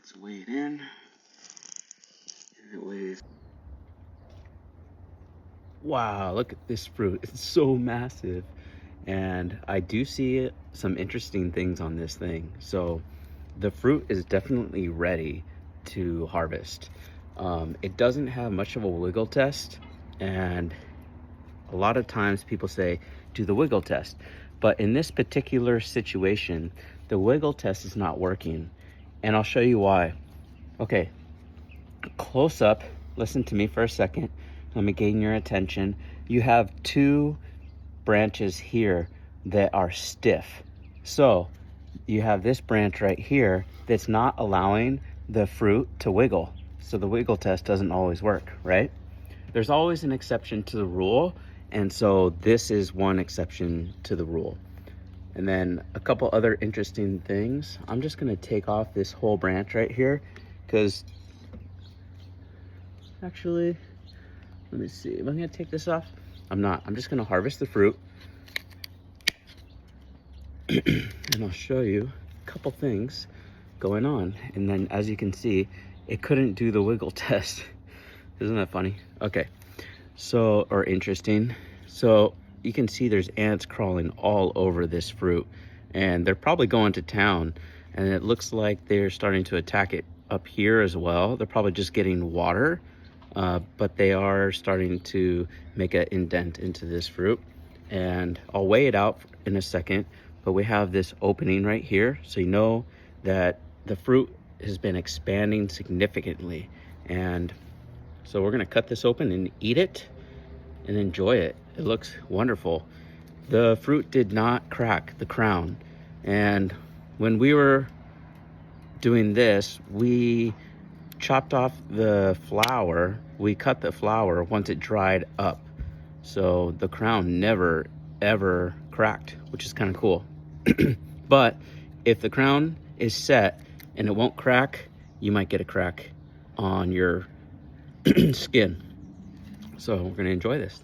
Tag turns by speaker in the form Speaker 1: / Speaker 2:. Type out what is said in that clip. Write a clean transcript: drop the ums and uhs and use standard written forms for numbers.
Speaker 1: Let's weigh it in. And it weighs. Wow, look at this fruit. It's so massive. And I do see some interesting things on this thing. So the fruit is definitely ready to harvest. It doesn't have much of a wiggle test, and a lot of times people say do the wiggle test, but in this particular situation the wiggle test is not working, and I'll show you why. Okay, close up, listen to me for a second. Let me gain your attention. You have two branches here that are stiff. So you have this branch right here that's not allowing the fruit to wiggle. So the wiggle test doesn't always work, right? There's always an exception to the rule. And so this is one exception to the rule. And then a couple other interesting things. I'm just gonna take off this whole branch right here because actually, let me see, am I gonna take this off? I'm not. I'm just gonna harvest the fruit. And I'll show you a couple things going on. And then as you can see, it couldn't do the wiggle test. Isn't that funny? Okay, so, or interesting. So you can see there's ants crawling all over this fruit, and they're probably going to town, and it looks like they're starting to attack it up here as well. They're probably just getting water, but they are starting to make an indent into this fruit. And I'll weigh it out in a second, but we have this opening right here, so you know that the fruit has been expanding significantly. And so we're gonna cut this open and eat it and enjoy it. It looks wonderful. The fruit did not crack the crown. And when we were doing this, we chopped off the flower. We cut the flower once it dried up. So the crown never, ever cracked, which is kind of cool. But if the crown is set and it won't crack, you might get a crack on your skin. So we're gonna enjoy this.